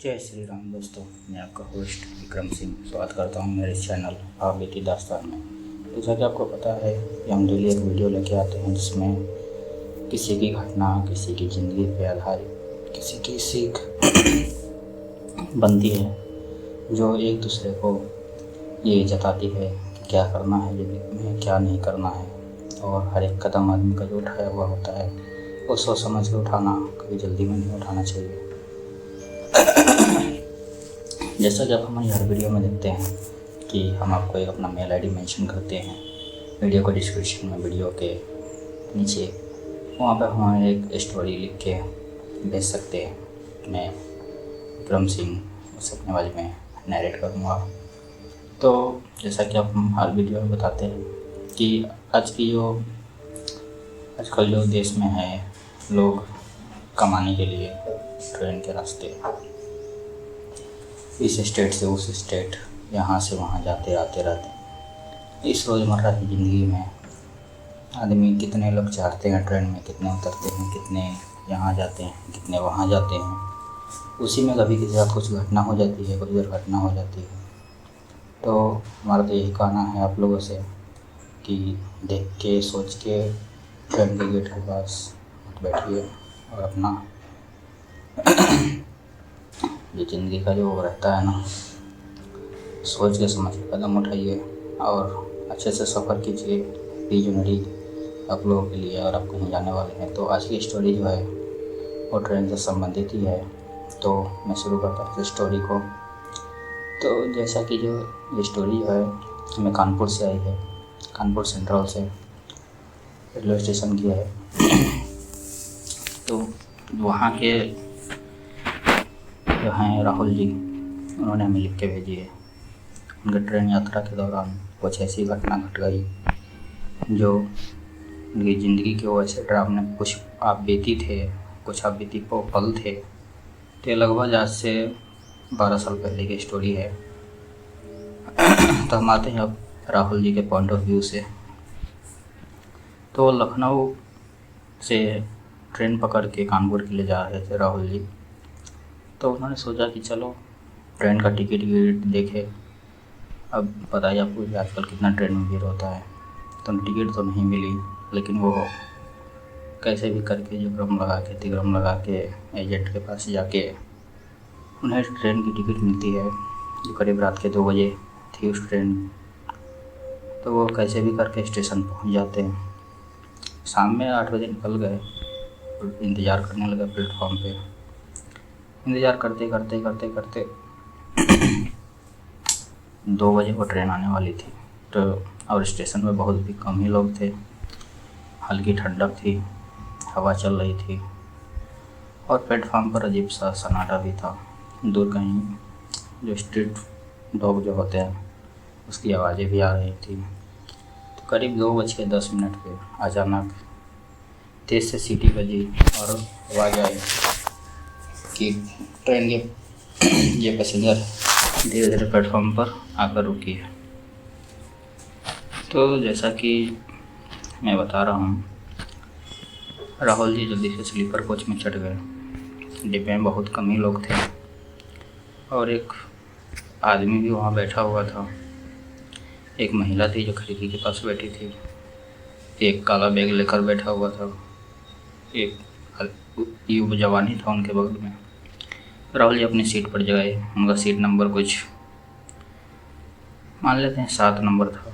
जय श्री राम दोस्तों, मैं आपका होस्ट विक्रम सिंह स्वागत करता हूँ मेरे चैनल आप बीती दास्तान में। जैसा कि आपको पता है कि हम डेली एक वीडियो लेके आते हैं जिसमें किसी की घटना, किसी की ज़िंदगी पे आधारित किसी की सीख बनती है, जो एक दूसरे को ये जताती है कि क्या करना है ज़िंदगी में, क्या नहीं करना है। और हर एक कदम आदमी का जो उठाया हुआ होता है वो सोच समझ के उठाना, कभी जल्दी में नहीं उठाना चाहिए। जैसा कि आप हमारी हर वीडियो में देखते हैं कि हम आपको एक अपना मेल आईडी मेंशन करते हैं वीडियो को डिस्क्रिप्शन में, वीडियो के नीचे वहाँ पर हमारे एक स्टोरी लिख के भेज सकते हैं। मैं विक्रम सिंह उस अपने वाले में नरेट करूँगा। तो जैसा कि आप हम हर वीडियो में बताते हैं कि आजकल जो देश में है, लोग कमाने के लिए ट्रेन के रास्ते इस स्टेट से उस स्टेट, यहाँ से वहाँ जाते आते रहते हैं। इस रोज़मर्रा की ज़िंदगी में आदमी कितने लोग चढ़ते हैं ट्रेन में, कितने उतरते हैं, कितने यहाँ जाते हैं, कितने वहाँ जाते हैं। उसी में कभी किसी साथ कुछ घटना हो जाती है, कुछ दुर्घटना हो जाती है। तो हमारा तो यही कहना है आप लोगों से कि देख के सोच के ट्रेन के गेट के पास मत बैठिए और अपना जो ज़िंदगी का जो रहता है ना, सोच के समझ के कदम उठाइए और अच्छे से सफ़र कीजिए। विजनरी आप लोगों के लिए, और आप कहीं जाने वाले हैं तो आज की स्टोरी जो है वो ट्रेन से संबंधित ही है। तो मैं शुरू करता हूँ इस स्टोरी को। तो जैसा कि जो ये स्टोरी जो है हमें कानपुर से आई है, कानपुर सेंट्रल से रेलवे स्टेशन की है। तो वहाँ के जो हैं राहुल जी, उन्होंने हमें लिख के भेजी है। उनके ट्रेन यात्रा के दौरान कुछ ऐसी घटना घट गई जो उनकी ज़िंदगी के वो ऐसे डरावने कुछ आप बीती पल थे। तो लगभग आज से 12 साल पहले की स्टोरी है। तो हम आते हैं अब राहुल जी के पॉइंट ऑफ व्यू से। तो लखनऊ से ट्रेन पकड़ के कानपुर के लिए जा रहे थे राहुल जी। तो उन्होंने सोचा कि चलो ट्रेन का टिकट देखे। अब पता ही आपको आजकल कितना ट्रेन में भीड़ होता है। तो टिकट तो नहीं मिली, लेकिन वो कैसे भी करके तिगड़म लगा के एजेंट के पास जाके उन्हें ट्रेन की टिकट मिलती है, जो करीब रात के 2 बजे थी उस ट्रेन। तो वो कैसे भी करके स्टेशन पहुंच जाते हैं। शाम में 8 बजे निकल गए, इंतज़ार करने लगे प्लेटफॉर्म पे। इंतज़ार करते करते 2 बजे वो ट्रेन आने वाली थी। तो और स्टेशन में बहुत भी कम ही लोग थे, हल्की ठंडक थी, हवा चल रही थी और प्लेटफॉर्म पर अजीब सा सन्नाटा भी था। दूर कहीं जो स्ट्रीट डॉग जो होते हैं उसकी आवाज़ें भी आ रही थी। तो करीब 2:10 पे अचानक तेज़ से सीटी बजी और आवाज़ आई कि ट्रेन के ये पैसेंजर धीरे धीरे प्लेटफॉर्म पर आकर रुकी है। तो जैसा कि मैं बता रहा हूँ, राहुल जी जल्दी से स्लीपर कोच में चढ़ गए। डिब्बे में बहुत कम ही लोग थे और एक आदमी भी वहाँ बैठा हुआ था। एक महिला थी जो खिड़की के पास बैठी थी, एक काला बैग लेकर बैठा हुआ था, एक युवा जवान ही था उनके बगल में। राहुल जी अपनी सीट पर गए। उनका सीट नंबर कुछ मान लेते हैं 7 नंबर था।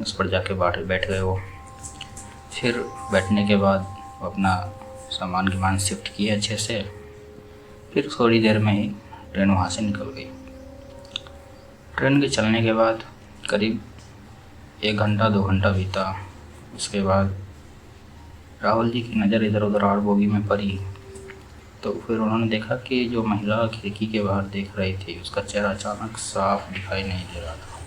उस पर जाके बैठ गए वो। फिर बैठने के बाद वो अपना सामान शिफ्ट किए अच्छे से। फिर थोड़ी देर में ही ट्रेन वहाँ से निकल गई। ट्रेन के चलने के बाद करीब 1 घंटा 2 घंटा बीता। उसके बाद राहुल जी की नज़र इधर उधर और बोगी में पड़ी। तो फिर उन्होंने देखा कि जो महिला खिड़की के बाहर देख रही थी उसका चेहरा अचानक साफ दिखाई नहीं दे रहा था।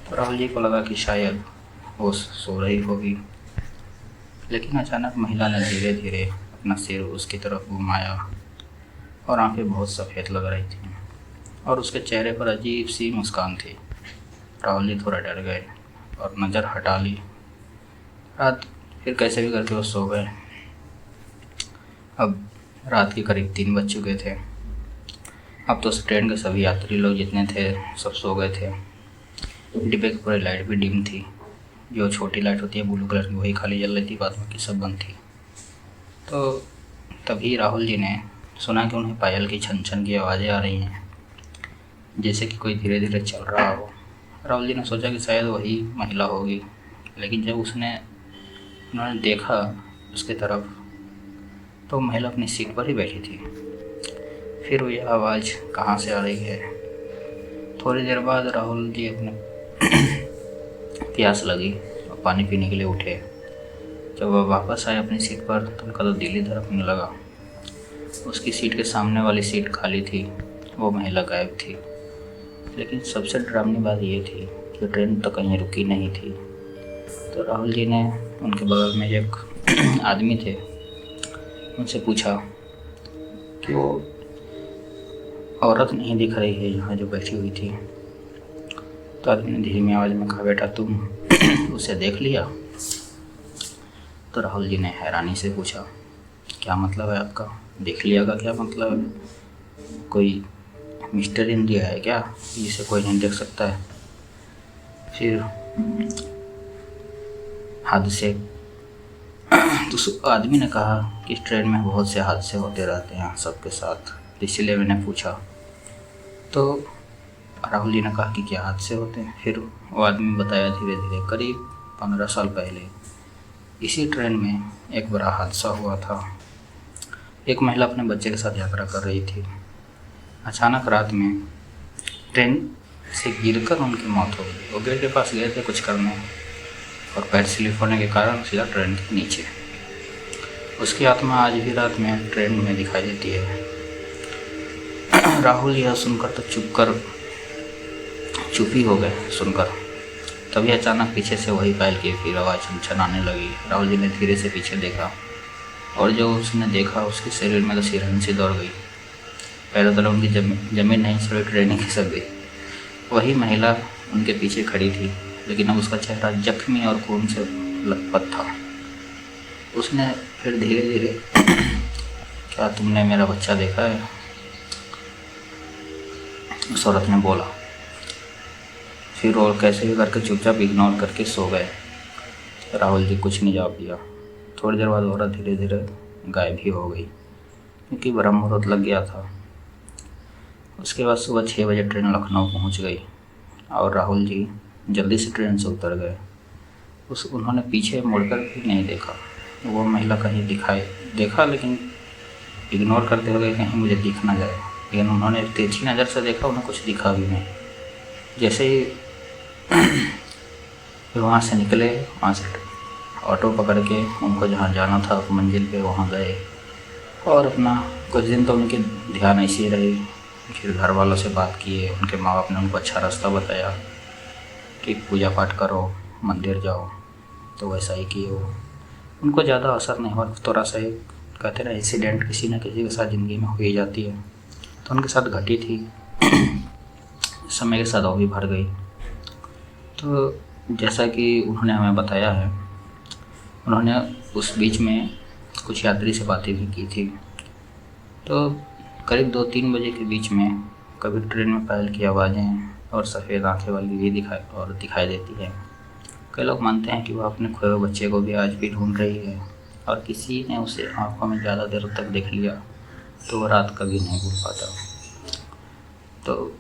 तो राहुल जी को लगा कि शायद वो सो रही होगी, लेकिन अचानक महिला ने धीरे धीरे अपना सिर उसकी तरफ घुमाया और आंखें बहुत सफ़ेद लग रही थी और उसके चेहरे पर अजीब सी मुस्कान थी। राहुल जी थोड़ा डर गए और नज़र हटा ली। फिर कैसे भी करके वो सो गए। अब रात के करीब 3 बज चुके थे। अब तो उस ट्रेन के सभी यात्री लोग जितने थे सब सो गए थे। डिब्बे की पूरी लाइट भी डिम थी। जो छोटी लाइट होती है ब्लू कलर की वही खाली जल रही थी, बाद बाकी सब बंद थी। तो तभी राहुल जी ने सुना कि उन्हें पायल की छन छन की आवाज़ें आ रही हैं, जैसे कि कोई धीरे धीरे चल रहा हो। राहुल जी ने सोचा कि शायद वही महिला होगी, लेकिन जब उन्होंने देखा उसकी तरफ तो महिला अपनी सीट पर ही बैठी थी। फिर ये आवाज़ कहाँ से आ रही है। थोड़ी देर बाद राहुल जी अपने प्यास लगी और पानी पीने के लिए उठे। जब वह वापस आए अपनी सीट पर तो उनका तो दिल ही धड़कने लगा। उसकी सीट के सामने वाली सीट खाली थी, वो महिला गायब थी। लेकिन सबसे डरावनी बात ये थी कि ट्रेन तो कहीं रुकी नहीं थी। तो राहुल जी ने उनके बगल में एक आदमी थे, उनसे पूछा कि वो औरत नहीं दिख रही है यहाँ जो बैठी हुई थी। तो आदमी ने धीमी आवाज़ में कहा, बेटा तुम उसे देख लिया? तो राहुल जी ने हैरानी से पूछा, क्या मतलब है आपका? देख लिया का क्या मतलब है? कोई मिस्टर इंडिया है क्या जिसे कोई नहीं देख सकता है? फिर हादसे तो उस आदमी ने कहा कि ट्रेन में बहुत से हादसे होते रहते हैं सबके साथ, इसलिए मैंने पूछा। तो राहुल जी ने कहा कि क्या हादसे होते हैं? फिर वो आदमी बताया धीरे धीरे, करीब 15 साल पहले इसी ट्रेन में एक बड़ा हादसा हुआ था। एक महिला अपने बच्चे के साथ यात्रा कर रही थी। अचानक रात में ट्रेन से गिरकर उनकी मौत हो गई। वो गेट के पास गए थे कुछ करने और पैर स्लिप होने के कारण सीधा ट्रेन के नीचे। उसकी आत्मा आज भी रात में ट्रेन में दिखाई देती है। राहुल यह सुनकर तो चुप ही हो गए सुनकर। तभी अचानक पीछे से वही पायल की फिर आवाज़ छन आने लगी। राहुल जी ने धीरे से पीछे देखा और जो उसने देखा उसके शरीर में तो सिरहन सी दौड़ गई। पैरों तले उनकी जमीन नहीं सड़ी, ट्रेन ही खिसक गई। वही महिला उनके पीछे खड़ी थी, लेकिन अब उसका चेहरा जख्मी और खून से लथपथ था। उसने फिर धीरे धीरे क्या तुमने मेरा बच्चा देखा है? उस औरत ने बोला। फिर और कैसे भी करके चुपचाप इग्नोर करके सो गए। राहुल जी कुछ नहीं जवाब दिया। थोड़ी देर बाद औरत धीरे धीरे गायब ही हो गई, क्योंकि ब्रह्म मुहूर्त लग गया था। उसके बाद सुबह 6 बजे ट्रेन लखनऊ पहुंच गई और राहुल जी जल्दी से ट्रेन से उतर गए। उन्होंने पीछे मुड़कर भी नहीं देखा। वो महिला कहीं देखा लेकिन इग्नोर करते हुए कहीं मुझे दिख ना जाए। लेकिन उन्होंने तिरछी नज़र से देखा, उन्हें कुछ दिखा भी नहीं। जैसे ही फिर वहाँ से निकले, वहाँ से ऑटो पकड़ के उनको जहाँ जाना था उस मंजिल पे वहाँ गए और अपना कुछ दिन तो उनके ध्यान ऐसे ही रही। फिर घर वालों से बात किए, उनके माँ बाप ने उनको अच्छा रास्ता बताया कि पूजा पाठ करो, मंदिर जाओ, तो वैसा ही किए वो। उनको ज़्यादा असर नहीं हुआ। थोड़ा सा एक कहते ना इंसिडेंट किसी न किसी के साथ ज़िंदगी में हो ही जाती है, तो उनके साथ घटी थी। समय के साथ वो भी भर गई। तो जैसा कि उन्होंने हमें बताया है, उन्होंने उस बीच में कुछ यात्री से बातें भी की थी। तो करीब 2-3 बजे के बीच में कभी ट्रेन में पायल की आवाज़ें और सफ़ेद आंखें वाली भी दिखाई देती है। कई लोग मानते हैं कि वह अपने खोए हुए बच्चे को भी आज भी ढूंढ रही है और किसी ने उसे आंखों में ज़्यादा देर तक देख लिया तो वह रात कभी नहीं भूल पाता। तो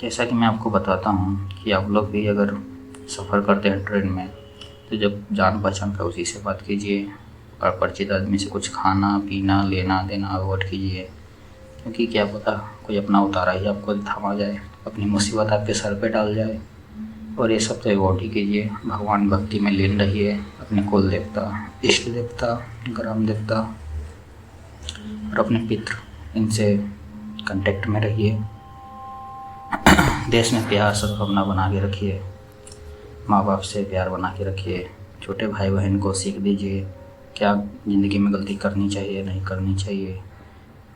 जैसा कि मैं आपको बताता हूँ कि आप लोग भी अगर सफ़र करते हैं ट्रेन में तो जब जान पहचान का उसी से बात कीजिए और परिचित आदमी से कुछ खाना पीना लेना देना अवॉइड कीजिए, क्योंकि क्या पता कोई अपना उतारा ही आपको थमा जाए, अपनी मुसीबत आपके सर पे डाल जाए। और ये सब तो अवॉइड ही कीजिए। भगवान भक्ति में लीन रहिए, अपने कुल देवता, इष्ट देवता, ग्राम देवता और अपने पितृ, इनसे कांटेक्ट में रहिए। देश में प्यार सद्भावना बना के रखिए, माँ बाप से प्यार बना के रखिए, छोटे भाई बहन को सीख दीजिए क्या ज़िंदगी में गलती करनी चाहिए नहीं करनी चाहिए।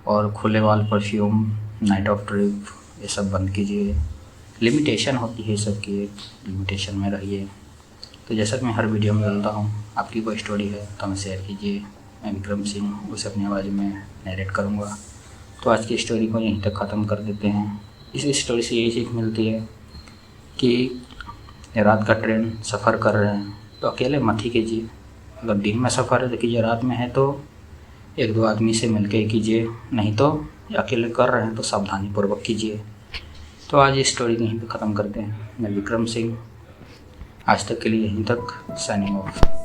और खुले वाल परफ्यूम, नाइट ऑफ ट्रिप, ये सब बंद कीजिए। लिमिटेशन होती है सबकी, एक लिमिटेशन में रहिए। तो जैसा कि मैं हर वीडियो में बोलता हूँ, आपकी कोई स्टोरी है तो हमें शेयर कीजिए। मैं विक्रम सिंह उसे अपनी आवाज़ में नरेट करूँगा तो आज की स्टोरी को यहीं तक ख़त्म कर देते हैं। इस स्टोरी से यही सीख मिलती है कि रात का ट्रेन सफ़र कर रहे हैं तो अकेले मत ही कीजिए। अगर दिन में सफ़र है तो कीजिए, रात में है तो एक दो आदमी से मिल के कीजिए, नहीं तो अकेले कर रहे हैं तो सावधानीपूर्वक कीजिए। तो आज ये स्टोरी यहीं पे ख़त्म करते हैं। मैं विक्रम सिंह, आज तक के लिए यहीं तक, साइनिंग ऑफ।